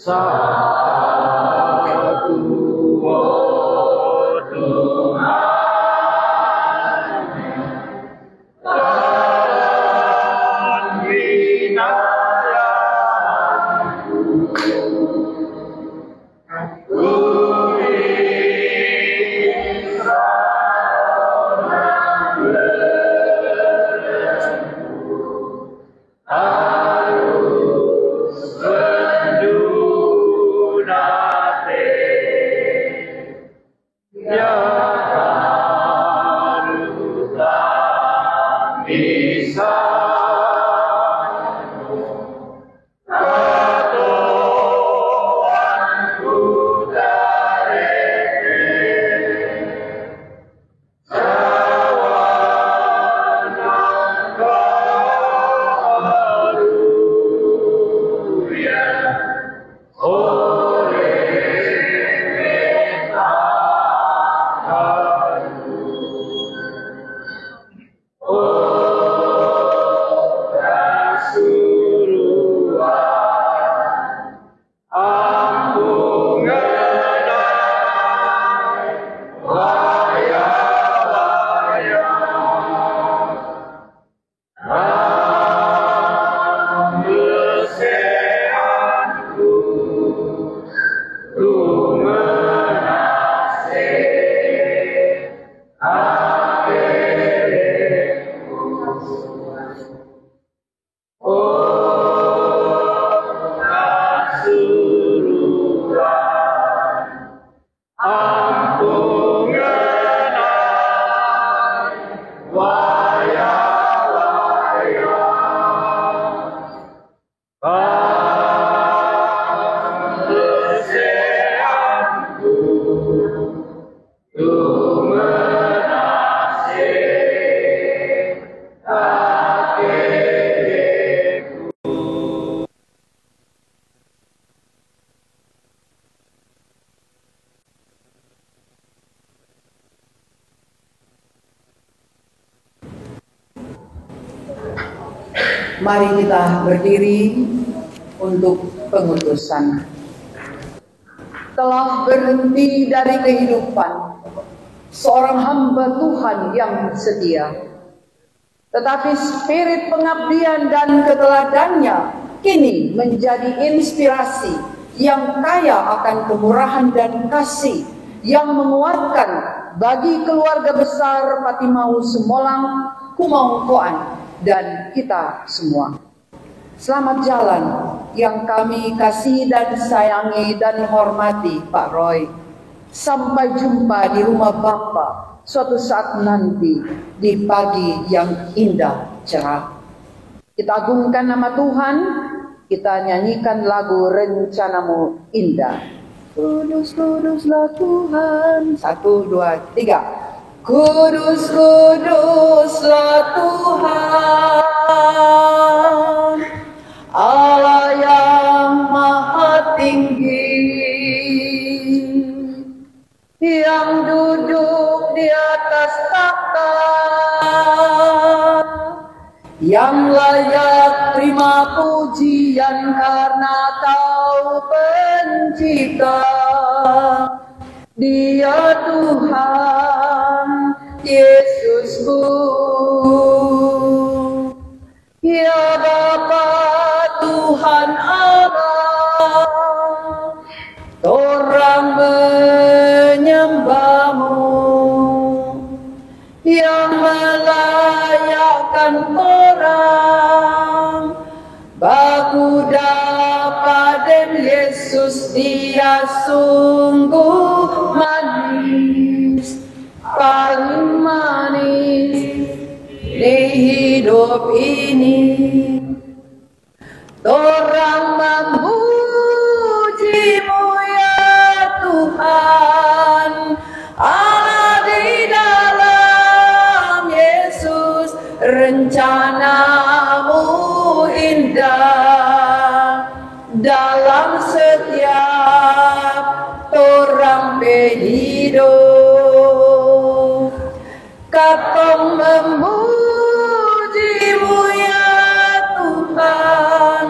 Satu Mari kita berdiri untuk pengutusan. Telah berhenti dari kehidupan seorang hamba Tuhan yang setia, tetapi spirit pengabdian dan keteladannya kini menjadi inspirasi yang kaya akan kemurahan dan kasih yang menguatkan bagi keluarga besar Patimau Semolang, Kumaungkoan, dan kita semua. Selamat jalan yang kami kasih dan sayangi dan hormati Pak Roy. Sampai jumpa di rumah Bapa suatu saat nanti di pagi yang indah cerah. Kita agungkan nama Tuhan, kita nyanyikan lagu Rencanamu Indah. Kudus, kuduslah Tuhan. 1, 2, 3. Kudus, kuduslah Tuhan, Allah yang maha tinggi, yang duduk di atas takhta, yang layak terima pujian karena Kau pencipta. Dia Tuhan Yesusku, ya Bapa Tuhan Allah, orang menyembah-Mu, yang melayakkan orang baku dapaden Yesus. Dia sungguh manis, paling manis di hidup ini. Orang memuji-Mu ya Tuhan, Allah di dalam Yesus. Rencana-Mu indah dalam setiap orang hidup. Katong memuji-Mu ya Tuhan,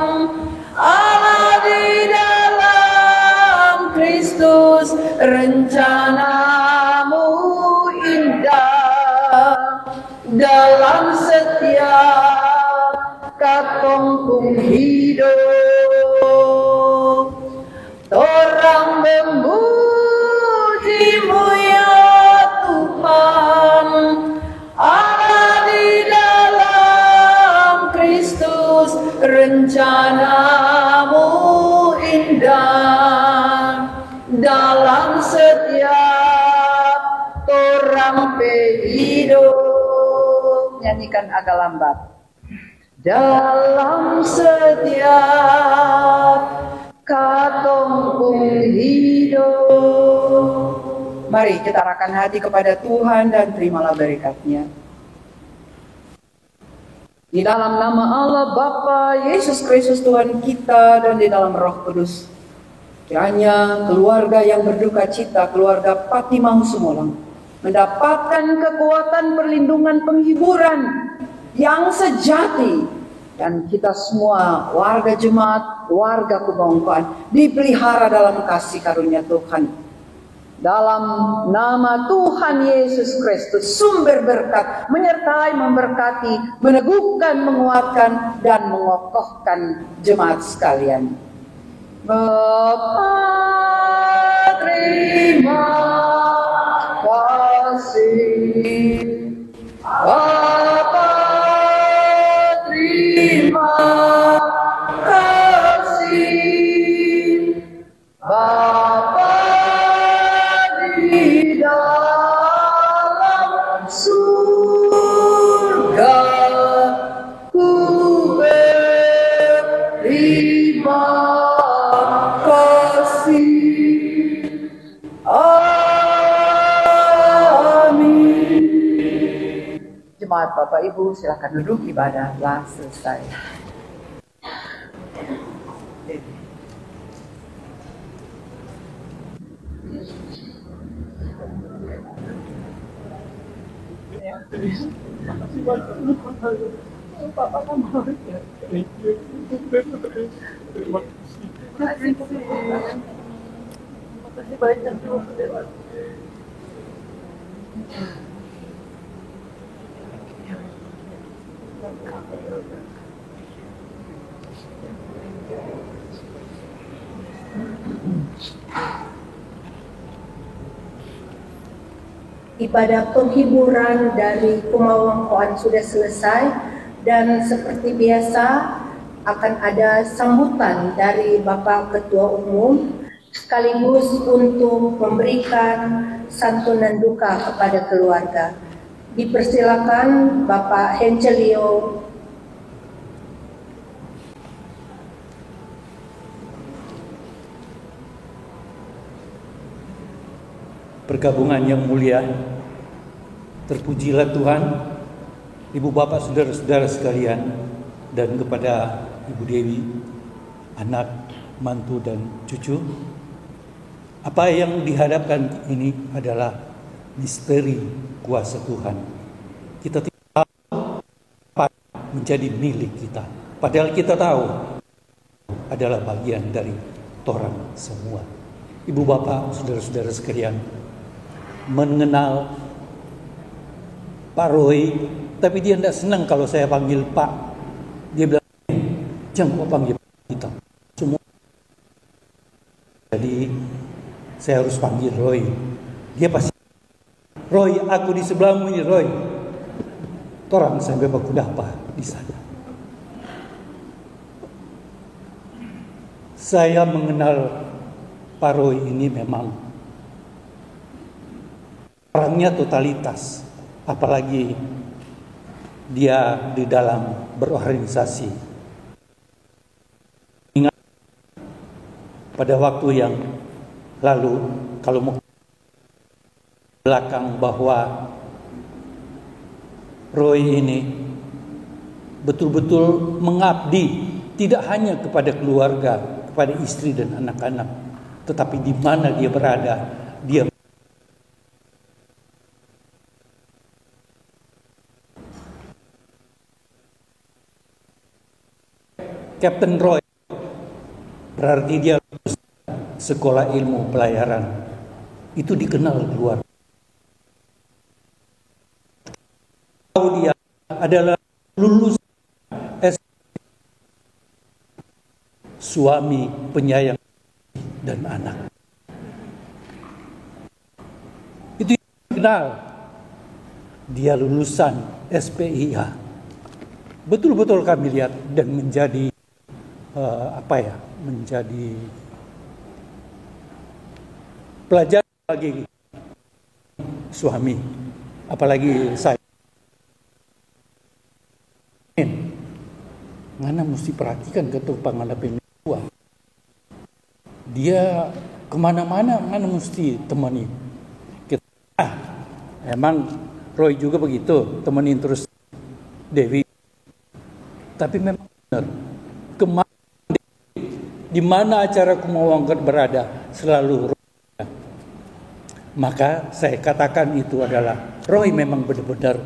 Allah di dalam Kristus. Rencana-Mu indah dalam setiap katong hidup. Orang memuji-Mu ya Tuhan, Allah di sampai hidup. Nyanyikan agak lambat. Dalam setiap katong hidup. Mari kita arahkan hati kepada Tuhan dan terimalah berkat-Nya. Di dalam nama Allah Bapa, Yesus Kristus Tuhan kita, dan di dalam Roh Kudus, kiranya keluarga yang berduka cita, keluarga Patimahu Sumolong, mendapatkan kekuatan, perlindungan, penghiburan yang sejati. Dan kita semua, warga jemaat, warga Kubongkoan, dipelihara dalam kasih karunia Tuhan. Dalam nama Tuhan Yesus Kristus, sumber berkat, menyertai, memberkati, meneguhkan, menguatkan, dan mengokohkan jemaat sekalian. Bapa, terima kasih. Bapa, terima kasih. Bapa di dalam surga, ku berterima kasih. Amin. Jemaat Bapak Ibu, silakan duduk, ibadah telah selesai. Ibadah penghiburan dari Kumawangkoan sudah selesai, dan seperti biasa akan ada sambutan dari Bapak Ketua Umum sekaligus untuk memberikan santunan duka kepada keluarga. Dipersilakan Bapak Hencelio. Pergabungan yang mulia, terpujilah Tuhan, Ibu Bapak, saudara-saudara sekalian, dan kepada Ibu Dewi, anak, mantu, dan cucu. Apa yang dihadapkan ini adalah misteri kuasa Tuhan. Kita tidak tahu apa menjadi milik kita, padahal kita tahu adalah bagian dari torang semua. Ibu Bapak, saudara-saudara sekalian, mengenal Pak Roy, tapi dia tidak senang kalau saya panggil Pak. Dia bilang, jangan kau panggil kita semua. Jadi saya harus panggil Roy. Dia pasti, Roy, aku di sebelahmu ini, Roy. Torang sampai baku dapa di sana. Saya mengenal Pak Roy ini memang orangnya totalitas, apalagi dia di dalam berorganisasi. Ingat pada waktu yang lalu, kalau mau belakang, bahwa Roy ini betul-betul mengabdi tidak hanya kepada keluarga, kepada istri dan anak-anak, tetapi di mana dia berada, dia Kapten Roy berarti dia lulus sekolah ilmu pelayaran. Itu dikenal keluar. Dia adalah lulus suami penyayang dan anak. Itu yang dikenal. Dia lulusan SPIA. Betul-betul kami lihat dan menjadi menjadi pelajaran bagi suami. apalagi saya. Ngana mesti perhatikan ketua pangalapin dua. Dia kemana-mana ngana mesti temani. Emang Roy juga begitu, temenin terus Dewi. Tapi memang benar, di mana acara Kumawangkat berada selalu Roy. Maka saya katakan itu adalah Roy memang benar-benar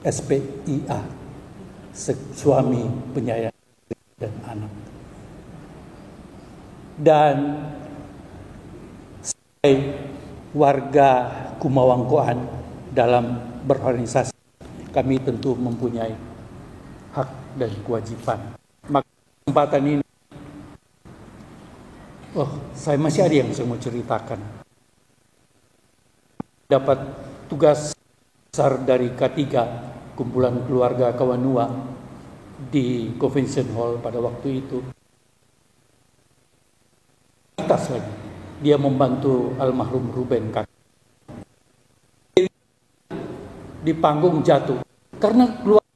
SPIA, suami penyayang dan anak. Dan saya warga Kumawangkoan dalam berorganisasi, kami tentu mempunyai hak dan kewajiban. Maka kesempatan ini, saya masih ada yang saya mau ceritakan. Dapat tugas besar dari K3, kumpulan keluarga Kawanua di Convention Hall pada waktu itu. Lagi, dia membantu almarhum Ruben Kaki. Di panggung jatuh karena keluarga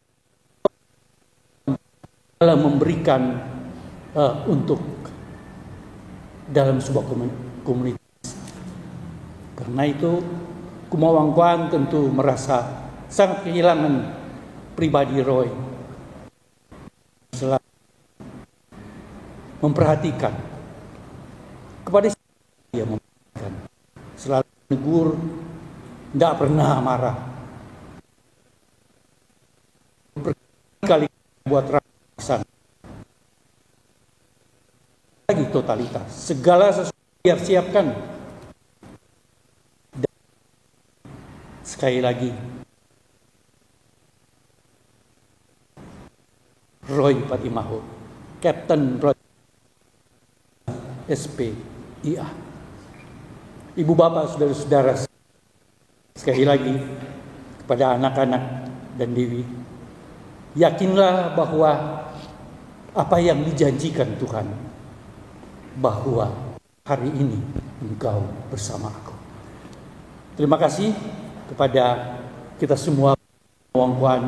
dalam memberikan untuk dalam sebuah komunitas. Karena itu Kumawangkoan tentu merasa sangat kehilangan pribadi Roy. Selalu memperhatikan kepada dia, memperhatikan, selalu menegur, tidak pernah marah. Berkali buat rakyat lagi totalitas, segala sesuatu dia siapkan. Dan sekali lagi Roy Patimaho, Kapten Roy SPIA. Ibu bapak, saudara-saudara, sekali lagi kepada anak-anak dan Dewi, yakinlah bahwa apa yang dijanjikan Tuhan, bahwa hari ini engkau bersama aku. Terima kasih kepada kita semua Kumawangkoan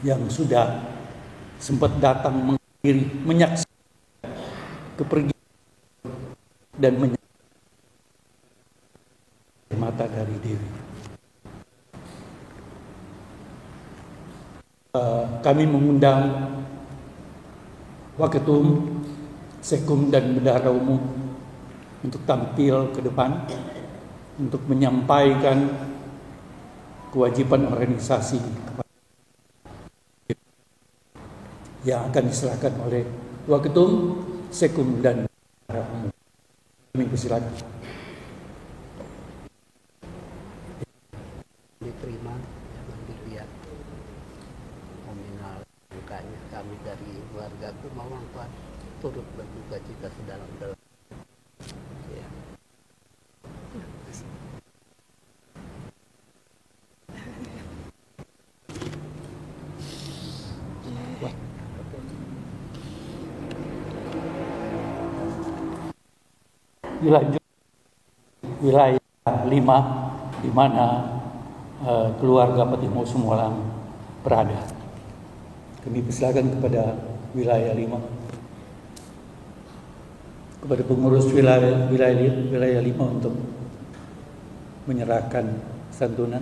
yang sudah sempat datang menghadiri, menyaksikan kepergian dan mata dari Dewi. Kami mengundang Waketum, Sekum dan Bendahara Umum untuk tampil ke depan untuk menyampaikan kewajiban organisasi yang akan diserahkan oleh Waketum, Sekum dan Bendahara Umum. Kami persilakan. Diterima, jangan dilihat nominal dukanya. Kami dari warga Kumawangkoan turut berduka cita sedalam-dalam. Ya. Dilanjut wilayah 5 di mana keluarga Patimo Sumulang berada. Kami persilakan kepada wilayah 5, kepada pengurus wilayah 5 untuk menyerahkan santunan.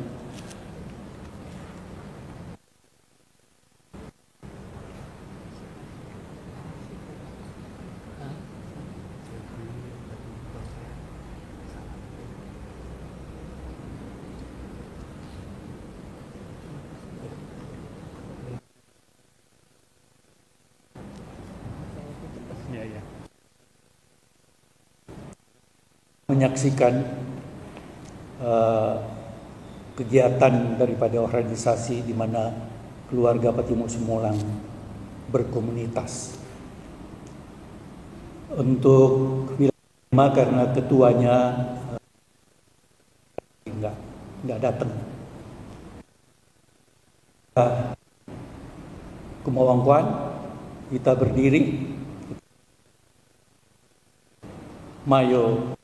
Menyaksikan kegiatan daripada organisasi di mana keluarga Patimo Sumulang berkomunitas. Untuk wilayah karena ketuanya enggak datang. Kumawangkoan, kita berdiri, Mayo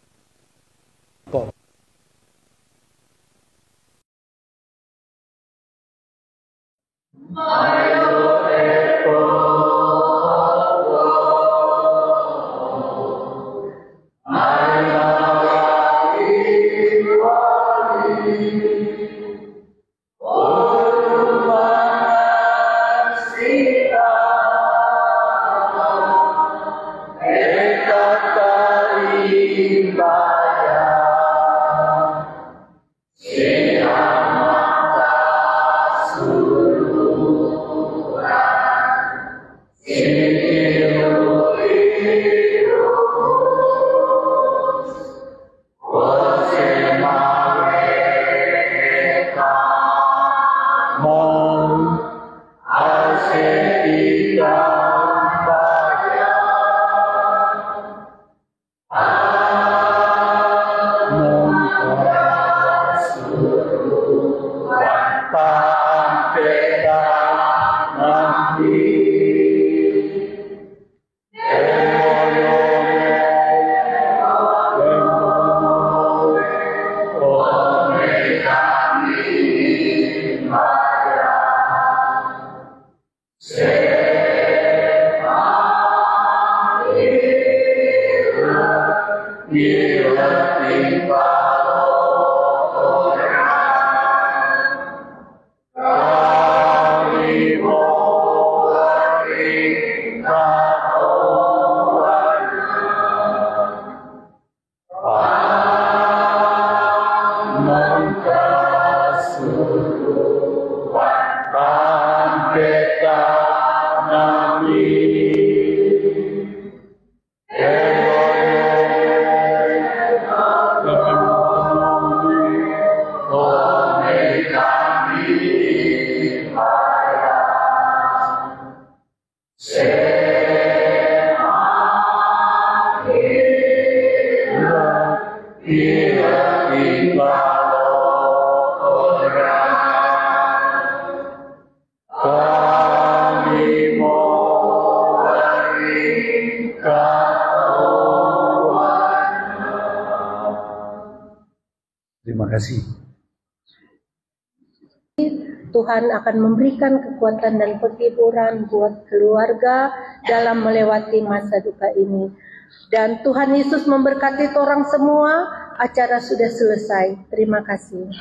Beta Nami Terima kasih. Tuhan akan memberikan kekuatan dan penghiburan buat keluarga dalam melewati masa duka ini. Dan Tuhan Yesus memberkati orang semua. Acara sudah selesai. Terima kasih.